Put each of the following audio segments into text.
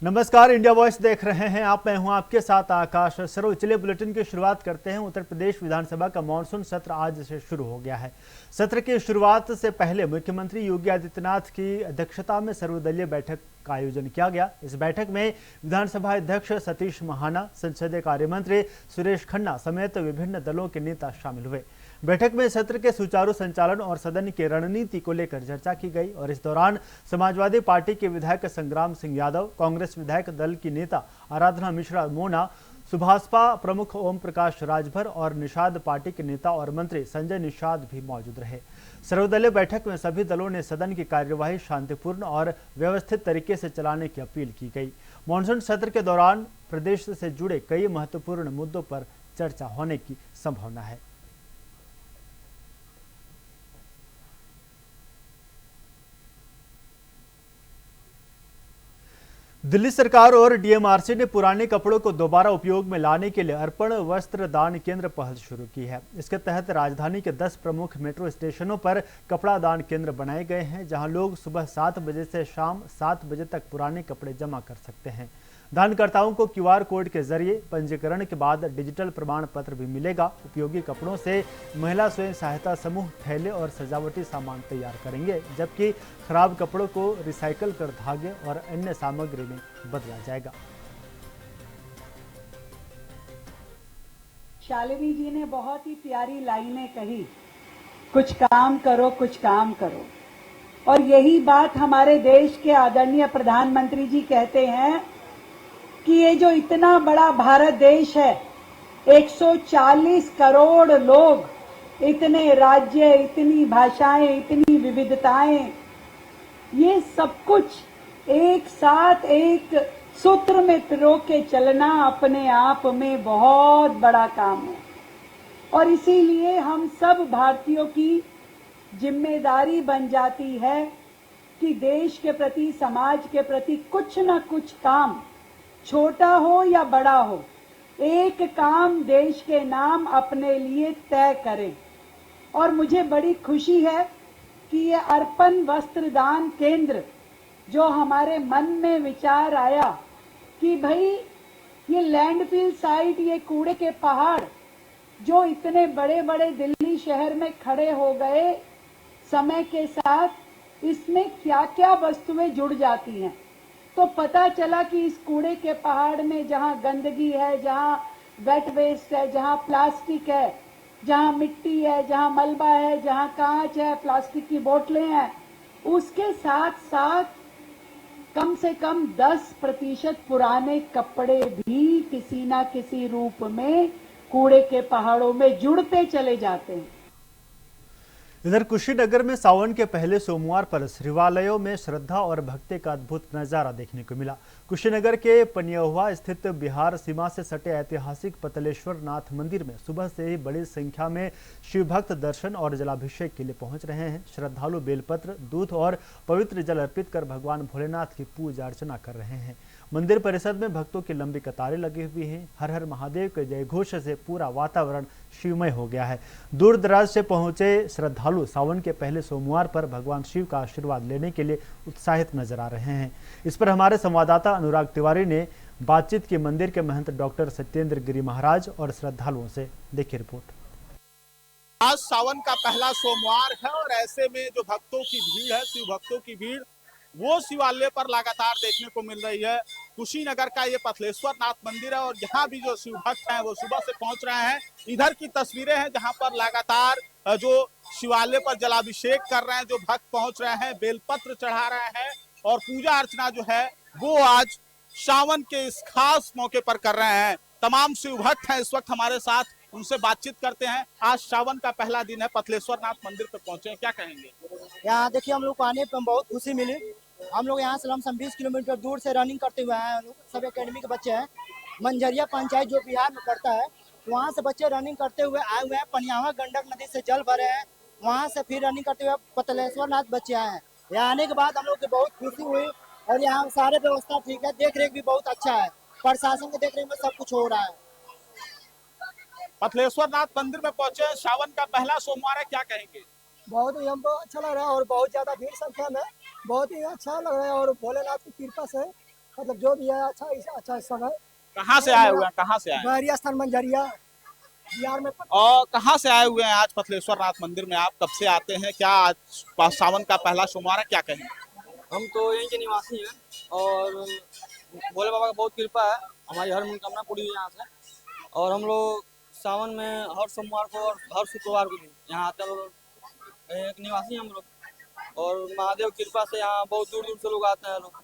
नमस्कार, India voice देख रहे हैं आप। मैं हूं आपके साथ आकाश। चलिए बुलेटिन की शुरुआत करते हैं। उत्तर प्रदेश विधानसभा का मानसून सत्र आज से शुरू हो गया है। सत्र की शुरुआत से पहले मुख्यमंत्री योगी आदित्यनाथ की अध्यक्षता में सर्वदलीय बैठक का आयोजन किया गया। इस बैठक में विधानसभा अध्यक्ष सतीश महाना, संसदीय कार्य मंत्री सुरेश खन्ना समेत विभिन्न दलों के नेता शामिल हुए। बैठक में सत्र के सुचारू संचालन और सदन की रणनीति को लेकर चर्चा की गई और इस दौरान समाजवादी पार्टी के विधायक संग्राम सिंह यादव, कांग्रेस विधायक दल की नेता आराधना मिश्रा मोना, सुभाषपा प्रमुख ओम प्रकाश राजभर और निषाद पार्टी के नेता और मंत्री संजय निषाद भी मौजूद रहे। सर्वदलीय बैठक में सभी दलों ने सदन की कार्यवाही शांतिपूर्ण और व्यवस्थित तरीके से चलाने की अपील की गई। मानसून सत्र के दौरान प्रदेश से जुड़े कई महत्वपूर्ण मुद्दों पर चर्चा होने की संभावना है। दिल्ली सरकार और डीएमआरसी ने पुराने कपड़ों को दोबारा उपयोग में लाने के लिए अर्पण वस्त्र दान केंद्र पहल शुरू की है। इसके तहत राजधानी के 10 प्रमुख मेट्रो स्टेशनों पर कपड़ा दान केंद्र बनाए गए हैं, जहां लोग सुबह 7 बजे से शाम 7 बजे तक पुराने कपड़े जमा कर सकते हैं। दानकर्ताओं को क्यूआर कोड के जरिए पंजीकरण के बाद डिजिटल प्रमाण पत्र भी मिलेगा। उपयोगी कपड़ों से महिला स्वयं सहायता समूह थैले और सजावटी सामान तैयार करेंगे, जबकि खराब कपड़ों को रिसाइकल कर धागे और अन्य सामग्री में बदला जाएगा। शालिनी जी ने बहुत ही प्यारी लाइनें कही, कुछ काम करो, कुछ काम करो। और यही बात हमारे देश के आदरणीय प्रधानमंत्री जी कहते हैं कि ये जो इतना बड़ा भारत देश है, 140 करोड़ लोग, इतने राज्य, इतनी भाषाएं, इतनी विविधताएं, ये सब कुछ एक साथ एक सूत्र में पिरो के चलना अपने आप में बहुत बड़ा काम है। और इसीलिए हम सब भारतीयों की जिम्मेदारी बन जाती है कि देश के प्रति, समाज के प्रति कुछ न कुछ काम, छोटा हो या बड़ा हो, एक काम देश के नाम अपने लिए तय करें। और मुझे बड़ी खुशी है कि ये अर्पण वस्त्र दान केंद्र, जो हमारे मन में विचार आया कि भाई ये लैंडफिल साइट, ये कूड़े के पहाड़ जो इतने बड़े बड़े दिल्ली शहर में खड़े हो गए समय के साथ, इसमें क्या क्या वस्तुएं जुड़ जाती हैं। तो पता चला कि इस कूड़े के पहाड़ में जहां गंदगी है, जहां वेट वेस्ट है, जहां प्लास्टिक है, जहां मिट्टी है, जहां मलबा है, जहां कांच है, प्लास्टिक की बोतलें हैं, उसके साथ साथ कम से कम 10% पुराने कपड़े भी किसी ना किसी रूप में कूड़े के पहाड़ों में जुड़ते चले जाते हैं। इधर कुशीनगर में सावन के पहले सोमवार पर शिवालयों में श्रद्धा और भक्ति का अद्भुत नजारा देखने को मिला। कुशीनगर के पनियहुआ स्थित बिहार सीमा से सटे ऐतिहासिक पतलेश्वर नाथ मंदिर में सुबह से ही बड़ी संख्या में शिव भक्त दर्शन और जलाभिषेक के लिए पहुंच रहे हैं। श्रद्धालु बेलपत्र, दूध और पवित्र जल अर्पित कर भगवान भोलेनाथ की पूजा अर्चना कर रहे हैं। मंदिर परिसर में भक्तों की लंबी कतारें लगी हुई हैं। हर हर महादेव के जयघोष से पूरा वातावरण शिवमय हो गया है। दूर दराज से पहुंचे श्रद्धालु सावन के पहले सोमवार पर भगवान शिव का आशीर्वाद लेने के लिए उत्साहित नजर आ रहे हैं। इस पर हमारे संवाददाता अनुराग तिवारी ने बातचीत की मंदिर के महंत डॉक्टर सत्येंद्र गिरी महाराज और श्रद्धालुओं से। देखिए रिपोर्ट। आज सावन का पहला सोमवार है और ऐसे में जो भक्तों की भीड़ है, शिव भक्तों की भीड़, वो शिवालय पर लगातार देखने को मिल रही है। कुशीनगर का ये पतलेश्वर नाथ मंदिर है और यहाँ भी जो शिव भक्त हैं वो सुबह से पहुंच रहे हैं। इधर की तस्वीरें हैं जहाँ पर लगातार जो शिवालय पर जलाभिषेक कर रहे हैं, जो भक्त पहुंच रहे हैं, बेलपत्र चढ़ा रहे हैं और पूजा अर्चना जो है वो आज सावन के इस खास मौके पर कर रहे हैं। तमाम शिव भक्त हैं इस वक्त हमारे साथ, उनसे बातचीत करते हैं। आज सावन का पहला दिन है, पतलेश्वर नाथ मंदिर पे पहुंचे हैं, क्या कहेंगे? यहाँ देखिए, हम लोग को आने पर बहुत खुशी मिली। हम लोग यहाँ से लमसम 20 किलोमीटर दूर से रनिंग करते हुए आए हैं। सब एकेडमी के बच्चे हैं। मंझरिया पंचायत जो बिहार में पड़ता है, वहाँ से बच्चे रनिंग करते हुए आए हुए हैं। पनियावा गंडक नदी से जल भरे हैं, वहाँ से फिर रनिंग करते हुए पतलेश्वर नाथ बच्चे आए हैं। यहाँ आने के बाद हम लोग को बहुत खुशी हुई और यहाँ सारे व्यवस्था ठीक है, देख रेख भी बहुत अच्छा है, प्रशासन के देख रेख में सब कुछ हो रहा है। पतलेश्वर नाथ मंदिर में पहुंचे, सावन का पहला सोमवार है, क्या कहेंगे? बहुत ही हमको अच्छा लग रहा है और बहुत ज्यादा भीड़ संख्या में बहुत ही अच्छा लग रहा है और भोलेनाथ की कृपा से मतलब जो भी है अच्छा सब है। कहाँ से आए हुए हैं, कहाँ से आए हैं? बहरिया स्थान मंझरिया बिहार में। और कहाँ से आए हुए हैं आज पथलेश्वर नाथ मंदिर में? आप कब से आते हैं? क्या आज सावन का पहला सोमवार है, क्या कहें? हम तो यहीं के निवासी हैं और भोले बाबा का बहुत कृपा है, हमारी हर मनोकामना पूरी हुई यहाँ से। और हम लोग सावन में हर सोमवार को और हर शुक्रवार को भी यहाँ आते हैं लोग। एक निवासी हैं हम लोग और महादेव कृपा से यहाँ बहुत दूर दूर से लोग आते हैं लोग।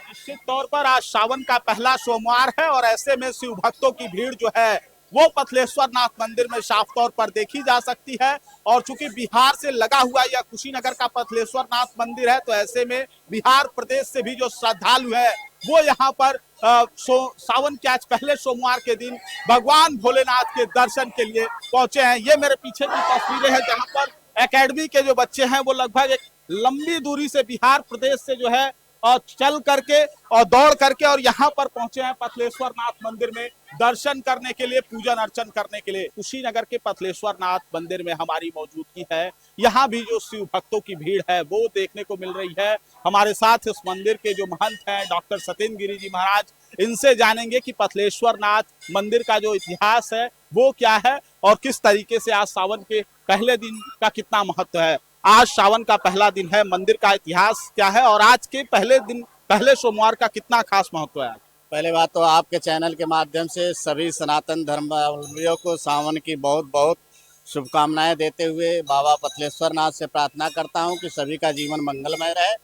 निश्चित तौर पर आज सावन का पहला सोमवार है और ऐसे में शिव भक्तों की भीड़ जो है वो पथलेश्वर नाथ मंदिर में साफ तौर पर देखी जा सकती है। और चूंकि बिहार से लगा हुआ यह कुशीनगर का पथलेश्वर नाथ मंदिर है, तो ऐसे में बिहार प्रदेश से भी जो श्रद्धालु है वो यहाँ पर सावन के आज पहले सोमवार के दिन भगवान भोलेनाथ के दर्शन के लिए पहुंचे हैं। ये मेरे पीछे की तस्वीरें हैं जहाँ पर एकेडमी के जो बच्चे हैं वो लगभग एक लंबी दूरी से बिहार प्रदेश से जो है और चल करके और दौड़ करके और यहाँ पर पहुंचे हैं पथलेश्वर नाथ मंदिर में दर्शन करने के लिए, पूजन अर्चन करने के लिए। कुशीनगर के पथलेश्वर नाथ मंदिर में हमारी मौजूदगी है। यहाँ भी जो शिव भक्तों की भीड़ है वो देखने को मिल रही है। हमारे साथ इस मंदिर के जो महंत हैं डॉक्टर सतेंद्र गिरी जी महाराज, इनसे जानेंगे कि पथलेश्वर नाथ मंदिर का जो इतिहास है वो क्या है और किस तरीके से आज सावन के पहले दिन का कितना महत्व है। आज सावन का पहला दिन है, मंदिर का इतिहास क्या है और आज के पहले दिन पहले सोमवार का कितना खास महत्व है? पहले बात तो आपके चैनल के माध्यम से सभी सनातन धर्मावलंबियों को सावन की बहुत बहुत शुभकामनाएं देते हुए बाबा पथलेश्वर नाथ से प्रार्थना करता हूं कि सभी का जीवन मंगलमय रहे।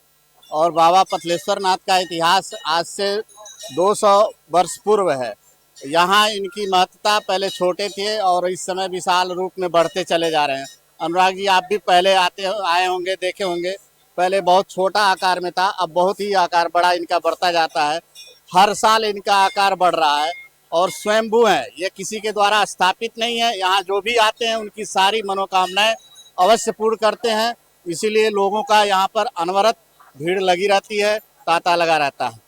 और बाबा पथलेश्वर नाथ का इतिहास आज से 200 वर्ष पूर्व है। यहाँ इनकी महत्ता पहले छोटे थे और इस समय विशाल रूप में बढ़ते चले जा रहे हैं। अनुराग जी, आप भी पहले आए होंगे, देखे होंगे, पहले बहुत छोटा आकार में था, अब बहुत ही आकार बड़ा इनका बढ़ता जाता है। हर साल इनका आकार बढ़ रहा है और स्वयंभू है, ये किसी के द्वारा स्थापित नहीं है। यहाँ जो भी आते हैं उनकी सारी मनोकामनाएं अवश्य पूर्ण करते हैं, इसीलिए लोगों का यहाँ पर अनवरत भीड़ लगी रहती है, तांता लगा रहता है।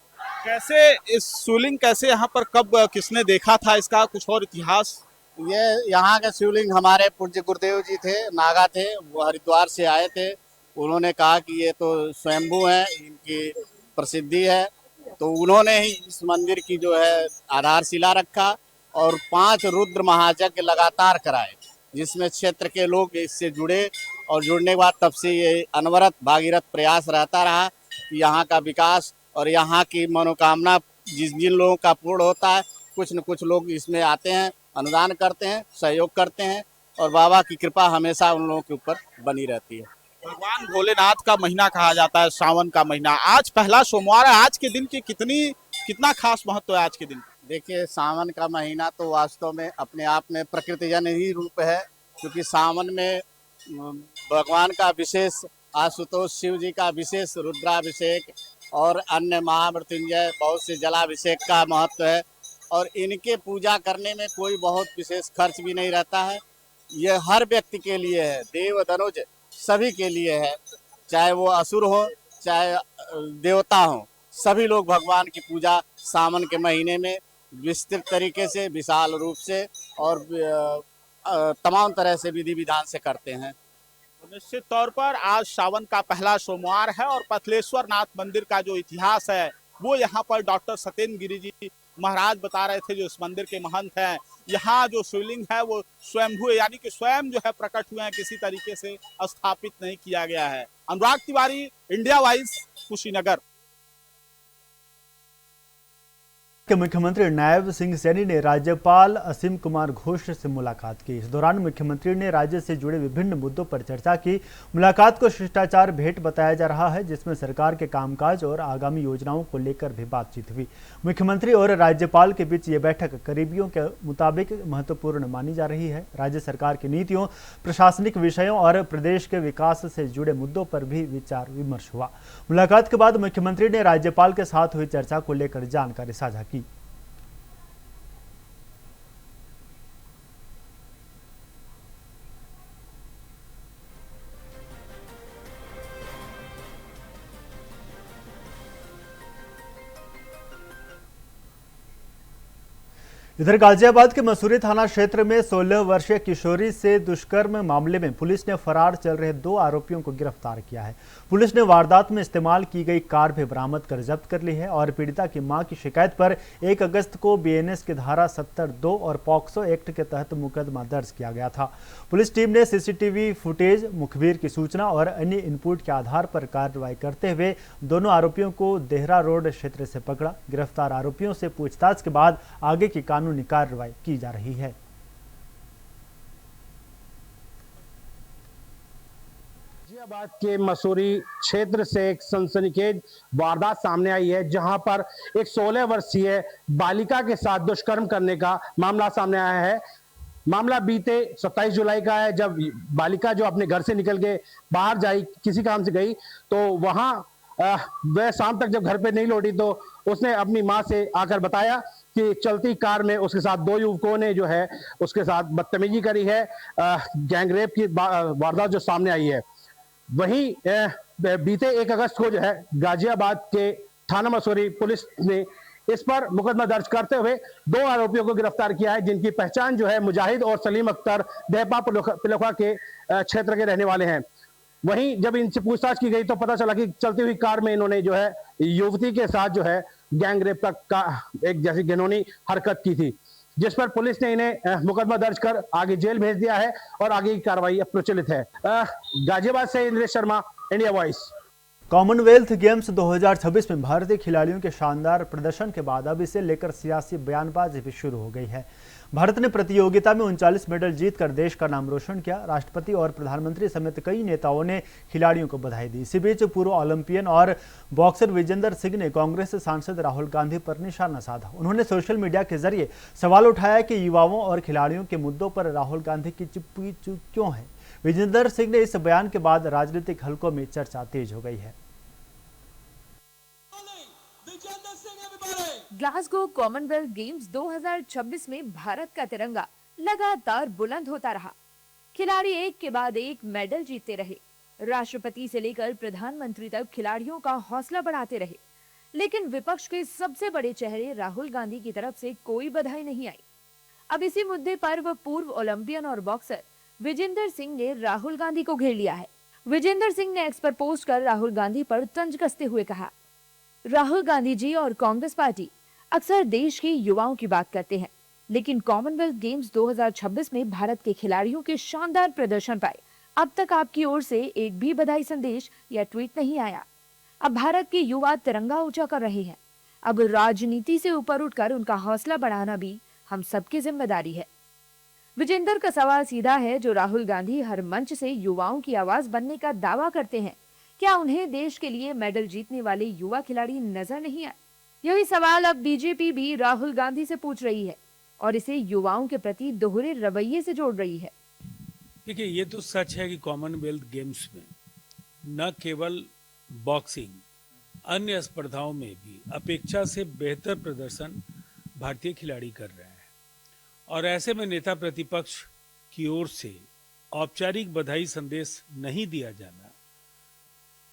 कैसे इस शिवलिंग कैसे यहाँ पर कब किसने देखा था, इसका कुछ और इतिहास? ये यहाँ के शिवलिंग हमारे पूज्य गुरुदेव जी थे, नागा थे, वो हरिद्वार से आए थे। उन्होंने कहा कि ये तो स्वयंभू है, इनकी प्रसिद्धि है, तो उन्होंने ही इस मंदिर की जो है आधारशिला रखा और 5 रुद्र महायज्ञ लगातार कराए, जिसमें क्षेत्र के लोग इससे जुड़े और जुड़ने के बाद तब से ये अनवरत भागीरथ प्रयास रहता रहा कि यहाँ का विकास और यहाँ की मनोकामना जिन लोगों का पूर्ण होता है, कुछ न कुछ लोग इसमें आते हैं, अनुदान करते हैं, सहयोग करते हैं और बाबा की कृपा हमेशा उन लोगों के ऊपर बनी रहती है। भगवान भोलेनाथ का महीना कहा जाता है सावन का महीना, आज पहला सोमवार है, आज के दिन की कितना खास महत्व है आज के दिन? देखिए, सावन का महीना तो वास्तव में अपने आप में प्रकृति जन ही रूप है, क्योंकि सावन में भगवान का विशेष, आशुतोष शिव जी का विशेष रुद्राभिषेक और अन्य महामृत्युंजय बहुत से जलाभिषेक का महत्व है। और इनके पूजा करने में कोई बहुत विशेष खर्च भी नहीं रहता है। ये हर व्यक्ति के लिए है, देव धनुज सभी के लिए है, चाहे वो असुर हो चाहे देवता हो, सभी लोग भगवान की पूजा सावन के महीने में विस्तृत तरीके से, विशाल रूप से और तमाम तरह से विधि विधान से करते हैं। निश्चित तौर पर आज सावन का पहला सोमवार है और पथलेश्वर नाथ मंदिर का जो इतिहास है वो यहाँ पर डॉक्टर सतेंद्र गिरी जी महाराज बता रहे थे, जो इस मंदिर के महंत हैं। यहाँ जो शिवलिंग है वो स्वयंभू है, यानी कि स्वयं जो है प्रकट हुए हैं, किसी तरीके से स्थापित नहीं किया गया है। अनुराग तिवारी, इंडिया वाइज, कुशीनगर। के मुख्यमंत्री नायब सिंह सैनी ने राज्यपाल असीम कुमार घोष से मुलाकात की। इस दौरान मुख्यमंत्री ने राज्य से जुड़े विभिन्न मुद्दों पर चर्चा की। मुलाकात को शिष्टाचार भेंट बताया जा रहा है, जिसमें सरकार के कामकाज और आगामी योजनाओं को लेकर भी बातचीत हुई। मुख्यमंत्री और राज्यपाल के बीच ये बैठक करीबियों के मुताबिक महत्वपूर्ण मानी जा रही है। राज्य सरकार की नीतियों, प्रशासनिक विषयों और प्रदेश के विकास से जुड़े मुद्दों पर भी विचार विमर्श हुआ। मुलाकात के बाद मुख्यमंत्री ने राज्यपाल के साथ हुई चर्चा को लेकर जानकारी साझा की। इधर गाजियाबाद के मसूरी थाना क्षेत्र में 16 वर्षीय किशोरी से दुष्कर्म मामले में पुलिस ने फरार चल रहे 2 आरोपियों को गिरफ्तार किया है। पुलिस ने वारदात में इस्तेमाल की गई कार भी बरामद कर जब्त कर ली है और पीड़िता की मां की शिकायत पर 1 अगस्त को बीएनएस की धारा 70(2) और पॉक्सो एक्ट के तहत मुकदमा दर्ज किया गया था। पुलिस टीम ने सीसीटीवी फुटेज, मुखबिर की सूचना और अन्य इनपुट के आधार पर कार्रवाई करते हुए दोनों आरोपियों को देहरा रोड क्षेत्र से पकड़ा। गिरफ्तार आरोपियों से पूछताछ के बाद आगे की कानूनी कार्रवाई की जा रही है। गाजियाबाद के मसूरी क्षेत्र से एक सनसनीखेज वारदात सामने आई है, जहां पर एक 16 वर्षीय बालिका के साथ दुष्कर्म करने का मामला सामने आया है। मामला बीते 27 जुलाई का है, जब बालिका जो अपने घर से निकल के बाहर जाई, किसी काम से गई, तो वहां वह शाम तक जब घर पे नहीं लौटी तो उसने अपनी मां से आकर बताया कि चलती कार में उसके साथ 2 युवकों ने जो है उसके साथ बदतमीजी करी है। गैंगरेप की वारदात जो सामने आई है। वहीं बीते 1 अगस्त को जो है गाजियाबाद के थाना मसूरी पुलिस ने इस पर मुकदमा दर्ज करते हुए 2 आरोपियों को गिरफ्तार किया है, जिनकी पहचान जो है मुजाहिद और सलीम अख्तर देहपा पिलोखा के क्षेत्र के रहने वाले हैं। वहीं जब इनसे पूछताछ की गई तो पता चला कि चलती हुई कार में इन्होंने जो है युवती के साथ जो है गैंगरेप का एक जैसी घिनौनी हरकत की थी, जिस पर पुलिस ने इन्हें मुकदमा दर्ज कर आगे जेल भेज दिया है और आगे की कार्रवाई प्रचलित है। गाजियाबाद से Indresh Sharma, India voice. Commonwealth games 2026 में भारतीय खिलाड़ियों के शानदार प्रदर्शन के बाद अब इसे लेकर सियासी बयानबाजी भी शुरू हो गई है। भारत ने प्रतियोगिता में 39 मेडल जीतकर देश का नाम रोशन किया। राष्ट्रपति और प्रधानमंत्री समेत कई नेताओं ने खिलाड़ियों को बधाई दी। इसी बीच पूर्व ओलंपियन और बॉक्सर विजेंदर सिंह ने कांग्रेस सांसद राहुल गांधी पर निशाना साधा। उन्होंने सोशल मीडिया के जरिए सवाल उठाया कि युवाओं और खिलाड़ियों के मुद्दों पर राहुल गांधी की चुप्पी क्यों है। विजेंदर सिंह ने इस बयान के बाद राजनीतिक हलकों में चर्चा तेज हो गई है। ग्लासगो कॉमनवेल्थ गेम्स 2026 में भारत का तिरंगा लगातार बुलंद होता रहा। खिलाड़ी एक के बाद एक मेडल जीतते रहे। राष्ट्रपति से लेकर प्रधानमंत्री तक खिलाड़ियों का हौसला बढ़ाते रहे, लेकिन विपक्ष के सबसे बड़े चेहरे राहुल गांधी की तरफ से कोई बधाई नहीं आई। अब इसी मुद्दे पर वह पूर्व ओलंपियन और बॉक्सर विजेंदर सिंह ने राहुल गांधी को घेर लिया है। विजेंदर सिंह ने एक्स पर पोस्ट कर राहुल गांधी पर तंज कसते हुए कहा, राहुल गांधी जी और कांग्रेस पार्टी अक्सर देश के युवाओं की बात करते हैं, लेकिन कॉमनवेल्थ गेम्स 2026 में भारत के खिलाड़ियों के शानदार प्रदर्शन पर अब तक आपकी ओर से एक भी बधाई संदेश या ट्वीट नहीं आया। अब भारत के युवा तिरंगा ऊंचा कर रहे हैं। अब राजनीति से ऊपर उठकर उनका हौसला बढ़ाना भी हम सबकी जिम्मेदारी है। विजेंदर का सवाल सीधा है, जो राहुल गांधी हर मंच से युवाओं की आवाज बनने का दावा करते हैं, क्या उन्हें देश के लिए मेडल जीतने वाले युवा खिलाड़ी नजर नहीं आए? यही सवाल अब बीजेपी भी राहुल गांधी से पूछ रही है और इसे युवाओं के प्रति दोहरे रवैये से जोड़ रही है। देखिए, ये तो सच है कि कॉमनवेल्थ गेम्स में न केवल बॉक्सिंग, अन्य स्पर्धाओं में भी अपेक्षा से बेहतर प्रदर्शन भारतीय खिलाड़ी कर रहे हैं और ऐसे में नेता प्रतिपक्ष की ओर से औपचारिक बधाई संदेश नहीं दिया जाना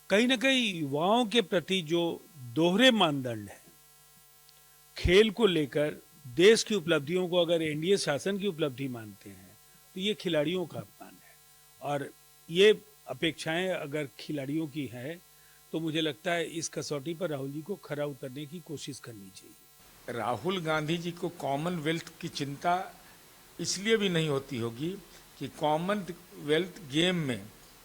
कहीं न कहीं युवाओं के प्रति जो दोहरे मानदंड है खेल को लेकर, देश की उपलब्धियों को अगर एनडीए शासन की उपलब्धि मानते हैं तो ये खिलाड़ियों का अपमान है और ये अपेक्षाएं अगर खिलाड़ियों की है तो मुझे लगता है इस कसौटी पर राहुल जी को खरा उतरने की कोशिश करनी चाहिए। राहुल गांधी जी को कॉमनवेल्थ की चिंता इसलिए भी नहीं होती होगी कि कॉमनवेल्थ गेम में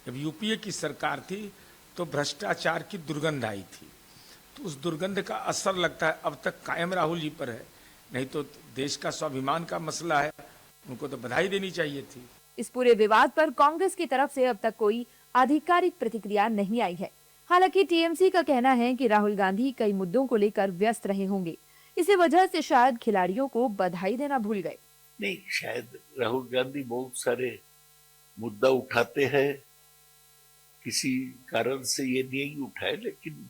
जब यूपीए की सरकार थी तो भ्रष्टाचार की दुर्गंध आई थी, तो उस दुर्गंध का असर लगता है अब तक कायम राहुल जी पर है। नहीं तो देश का स्वाभिमान का मसला है, उनको तो बधाई देनी चाहिए थी। इस पूरे विवाद पर कांग्रेस की तरफ से अब तक कोई आधिकारिक प्रतिक्रिया नहीं आई है। हालांकि टीएमसी का कहना है कि राहुल गांधी कई मुद्दों को लेकर व्यस्त रहे होंगे, इसी वजह से शायद खिलाड़ियों को बधाई देना भूल गए। नहीं, शायद राहुल गांधी बहुत सारे मुद्दा उठाते हैं, किसी कारण से ये नहीं उठाए, लेकिन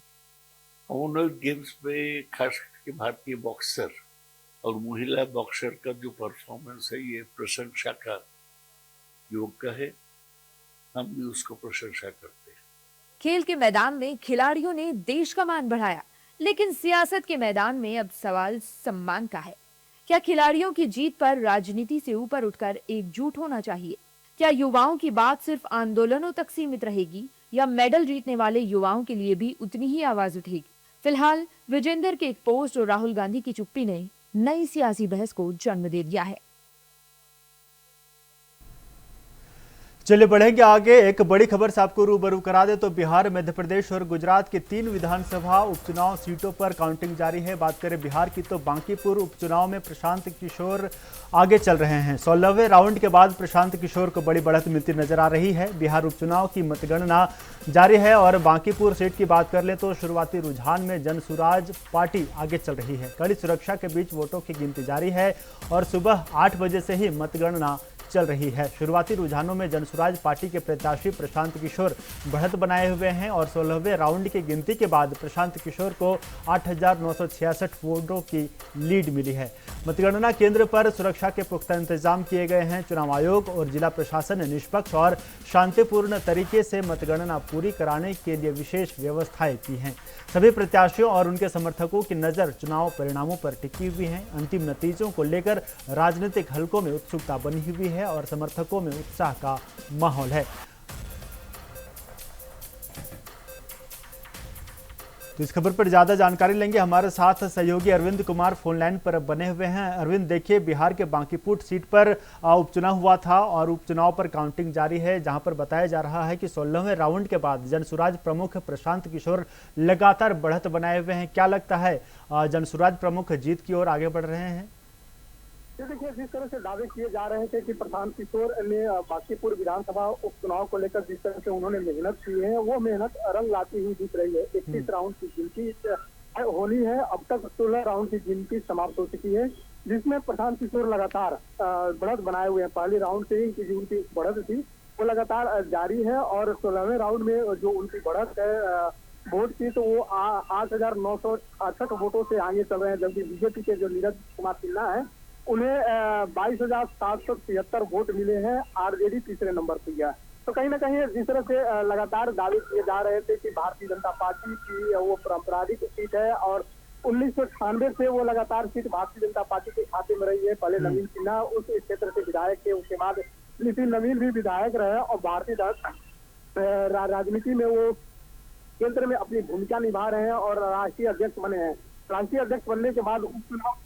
कॉमनवेल्थ गेम्स में खास करके भारतीय बॉक्सर और महिला बॉक्सर का जो परफॉर्मेंस है ये प्रशंसा का योग्य है। हम भी उसको प्रशंसा करते हैं। खेल के मैदान में खिलाड़ियों ने देश का मान बढ़ाया, लेकिन सियासत के मैदान में अब सवाल सम्मान का है। क्या खिलाड़ियों की जीत पर राजनीति से ऊपर उठकर एकजुट होना चाहिए? क्या युवाओं की बात सिर्फ आंदोलनों तक सीमित रहेगी या मेडल जीतने वाले युवाओं के लिए भी उतनी ही आवाज उठेगी? फिलहाल विजेंदर के एक पोस्ट और राहुल गांधी की चुप्पी ने नई सियासी बहस को जन्म दे दिया है। चलिए बढ़ेंगे आगे। एक बड़ी खबर से आपको रूबरू करा दे तो बिहार, मध्य प्रदेश और गुजरात के 3 विधानसभा उपचुनाव सीटों पर काउंटिंग जारी है। बात करें बिहार की तो बांकीपुर उपचुनाव में प्रशांत किशोर आगे चल रहे हैं। 16वें राउंड के बाद प्रशांत किशोर को बड़ी बढ़त मिलती नजर आ रही है। बिहार उपचुनाव की मतगणना जारी है और बांकीपुर सीट की बात कर ले तो शुरुआती रुझान में जनसुराज पार्टी आगे चल रही है। कड़ी सुरक्षा के बीच वोटों की गिनती जारी है और सुबह 8 बजे से ही मतगणना चल रही है। शुरुआती रुझानों में जनसुराज पार्टी के प्रत्याशी प्रशांत किशोर बढ़त बनाए हुए हैं और 16वें राउंड की गिनती के बाद प्रशांत किशोर को 8,966 वोटों की लीड मिली है। मतगणना केंद्र पर सुरक्षा के पुख्ता इंतजाम किए गए हैं। चुनाव आयोग और जिला प्रशासन ने निष्पक्ष और शांतिपूर्ण तरीके से मतगणना पूरी कराने के लिए विशेष व्यवस्थाएं की हैं। सभी प्रत्याशियों और उनके समर्थकों की नजर चुनाव परिणामों पर टिकी हुई है। अंतिम नतीजों को लेकर राजनीतिक हलकों में उत्सुकता बनी हुई है और समर्थकों में उत्साह का माहौल है। तो इस खबर पर ज्यादा जानकारी लेंगे, हमारे साथ सहयोगी अरविंद कुमार फोन लाइन पर बने हुए हैं। अरविंद, देखिए बिहार के बांकीपुर सीट पर उपचुनाव हुआ था और उपचुनाव पर काउंटिंग जारी है, जहां पर बताया जा रहा है कि 16वें राउंड के बाद जनसुराज प्रमुख प्रशांत किशोर लगातार बढ़त बनाए हुए हैं। क्या लगता है जनसुराज प्रमुख जीत की ओर आगे बढ़ रहे हैं? देखिए, जिस तरह से दावे किए जा रहे थे कि प्रशांत किशोर ने बांकीपुर विधानसभा उपचुनाव को लेकर जिस तरह से उन्होंने मेहनत की है, वो मेहनत रंग लाती हुई दिख रही है। 31 राउंड की गिनती होनी है। अब तक 16 राउंड की गिनती समाप्त हो चुकी है, जिसमें प्रशांत किशोर लगातार बढ़त बनाए हुए हैं। पहले राउंड से ही जो उनकी बढ़त थी वो लगातार जारी है और 16वें राउंड में जो उनकी बढ़त है वोट की, तो वो 8,968 वोटों से आगे चल रहे हैं। जबकि बीजेपी के जो नीरज कुमार सिन्हा है उन्हें 22,773 वोट मिले हैं। आरजेडी तीसरे नंबर पर गया। तो कहीं ना कहीं जिस तरह से लगातार दावे किए जा रहे थे कि भारतीय जनता पार्टी की वो परंपरागत सीट है और 1998 से वो लगातार सीट भारतीय जनता पार्टी के खाते में रही है। पहले नवीन सिन्हा उस क्षेत्र से विधायक थे, उसके बाद नितिन नवीन भी विधायक रहे और भारतीय राजनीति में वो केंद्र में अपनी भूमिका निभा रहे हैं और राष्ट्रीय अध्यक्ष बने हैं। राष्ट्रीय अध्यक्ष बनने के बाद उपचुनाव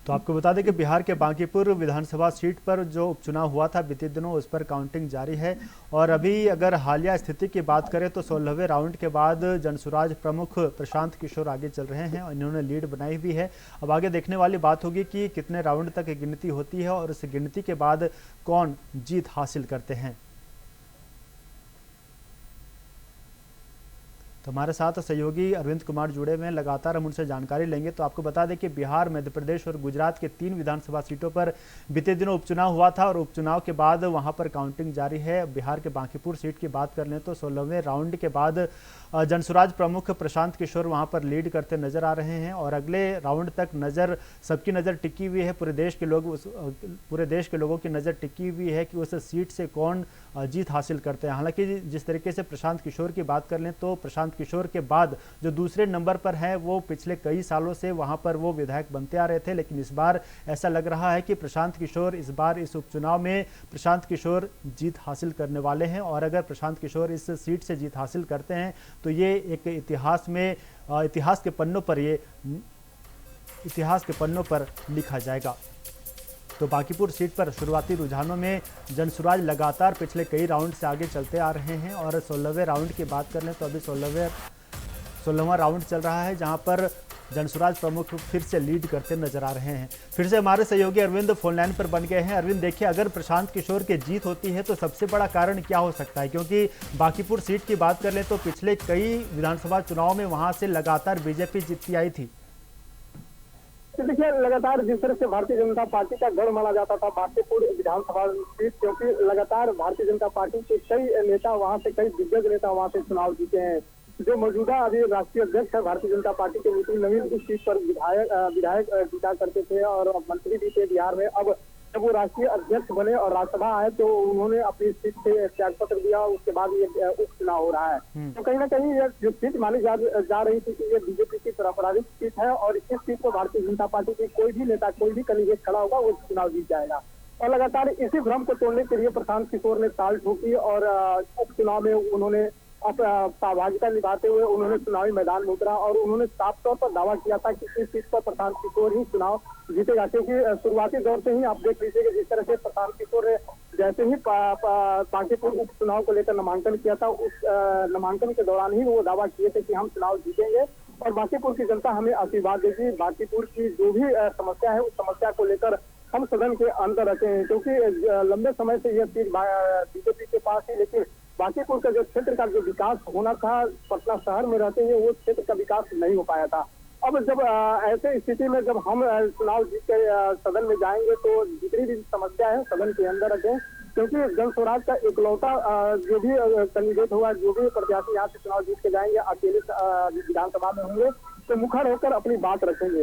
तो आपको बता दें कि बिहार के बांकीपुर विधानसभा सीट पर जो उपचुनाव हुआ था बीते दिनों, उस पर काउंटिंग जारी है और अभी अगर हालिया स्थिति की बात करें तो 16वें राउंड के बाद जनसुराज प्रमुख प्रशांत किशोर आगे चल रहे हैं और इन्होंने लीड बनाई हुई है। अब आगे देखने वाली बात होगी कि कितने राउंड तक गिनती होती है और इस गिनती के बाद कौन जीत हासिल करते हैं। तो हमारे साथ सहयोगी अरविंद कुमार जुड़े हुए हैं, लगातार हम उनसे जानकारी लेंगे। तो आपको बता दें कि बिहार, मध्य प्रदेश और गुजरात के 3 विधानसभा सीटों पर बीते दिनों उपचुनाव हुआ था और उपचुनाव के बाद वहां पर काउंटिंग जारी है। बिहार के बांकीपुर सीट की बात कर लें तो 16वें राउंड के बाद जनसुराज प्रमुख प्रशांत किशोर वहां पर लीड करते नजर आ रहे हैं और अगले राउंड तक सबकी नज़र टिकी हुई है। पूरे देश के लोगों की नज़र टिकी हुई है कि उस सीट से कौन जीत हासिल करते हैं। हालांकि जिस तरीके से प्रशांत किशोर की बात कर लें तो प्रशांत किशोर के बाद जो दूसरे नंबर पर है वो पिछले कई सालों से वहां पर वो विधायक बनते आ रहे थे, लेकिन इस बार ऐसा लग रहा है कि प्रशांत किशोर इस बार इस उपचुनाव में प्रशांत किशोर जीत हासिल करने वाले हैं और अगर प्रशांत किशोर इस सीट से जीत हासिल करते हैं तो ये एक इतिहास के पन्नों पर लिखा जाएगा। तो बांकीपुर सीट पर शुरुआती रुझानों में जनसुराज लगातार पिछले कई राउंड से आगे चलते आ रहे हैं और 16वें राउंड की बात कर लें तो अभी 16वां राउंड चल रहा है, जहां पर जनसुराज प्रमुख फिर से लीड करते नजर आ रहे हैं। फिर से हमारे सहयोगी अरविंद फोन लाइन पर बन गए हैं। अरविंद, देखिए अगर प्रशांत किशोर की जीत होती है तो सबसे बड़ा कारण क्या हो सकता है, क्योंकि बांकीपुर सीट की बात कर लें तो पिछले कई विधानसभा चुनाव में वहां से लगातार बीजेपी जीतती आई थी। देखिए, लगातार जिस तरह से भारतीय जनता पार्टी का गढ़ माना जाता था बांकीपुर विधानसभा सीट, क्योंकि लगातार भारतीय जनता पार्टी के कई नेता वहां से, कई दिग्गज नेता वहां से चुनाव जीते हैं। जो मौजूदा अभी राष्ट्रीय अध्यक्ष है भारतीय जनता पार्टी के नितिन नवीन इस सीट पर विधायक जीता करते थे और मंत्री भी थे बिहार में। अब जब वो राष्ट्रीय अध्यक्ष बने और राज्यसभा आए तो उन्होंने अपनी सीट से त्यागपत्र दिया। उसके बाद ये उपचुनाव हो रहा है। तो कहीं ना कहीं ये जो सीट मानी जा रही थी कि ये बीजेपी की पारंपरिक सीट है और इस सीट को भारतीय जनता पार्टी के कोई भी नेता, कोई भी कैंडिडेट खड़ा होगा वो चुनाव जीत जाएगा। और लगातार इसी भ्रम को तोड़ने के लिए प्रशांत किशोर ने ताल ठोकी और उपचुनाव में उन्होंने सहभागिता निभाते हुए उन्होंने चुनावी मैदान में उतरा और उन्होंने साफ तौर पर दावा किया था कि इस सीट पर प्रशांत किशोर ही चुनाव जीतेगा। क्योंकि शुरुआती दौर से ही आप देख लीजिए कि जिस तरह से प्रशांत किशोर ने जैसे ही बांकीपुर उपचुनाव को लेकर नामांकन किया था, उस नामांकन के दौरान ही वो दावा किए थे कि हम चुनाव जीतेंगे और बांकीपुर की जनता हमें आशीर्वाद देगी। बांकीपुर की जो भी समस्या है उस समस्या को लेकर हम सदन के अंदर रखे हैं। क्योंकि लंबे समय से यह सीट बीजेपी के पास है, लेकिन बांकीपुर का जो क्षेत्र का जो विकास होना था, पटना शहर में रहते हुए वो क्षेत्र का विकास नहीं हो पाया था। अब जब ऐसे स्थिति में जब हम चुनाव जीत कर सदन में जाएंगे तो जितनी भी समस्या है सदन के अंदर रखें। क्योंकि जन स्वराज का इकलौता जो भी कैंडिडेट होगा, जो भी प्रत्याशी यहाँ से चुनाव जीत के जाएंगे, अकेले विधानसभा में होंगे तो मुखर होकर अपनी बात रखेंगे।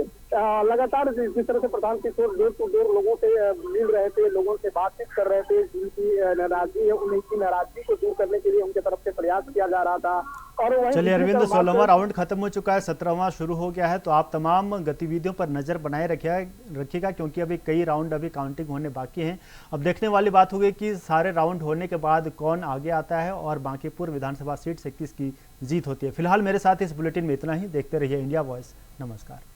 लगातार जिस तरह से Prashant Kishor door to door लोगों से मिल रहे थे, लोगों से बातचीत कर रहे थे, जिनकी नाराजगी है उनकी नाराजगी को दूर करने के लिए उनके तरफ से प्रयास किया जा रहा था। और चलिए अरविंद, 16वां राउंड खत्म हो चुका है, 17वां शुरू हो गया है, तो आप तमाम गतिविधियों पर नजर बनाए रखिएगा क्योंकि अभी कई राउंड अभी काउंटिंग होने बाकी हैं। अब देखने वाली बात होगी कि सारे राउंड होने के बाद कौन आगे आता है और बांकीपुर विधानसभा सीट से किसकी जीत होती है। फिलहाल मेरे साथ इस बुलेटिन में इतना ही। देखते रहिए इंडिया वॉइस। नमस्कार।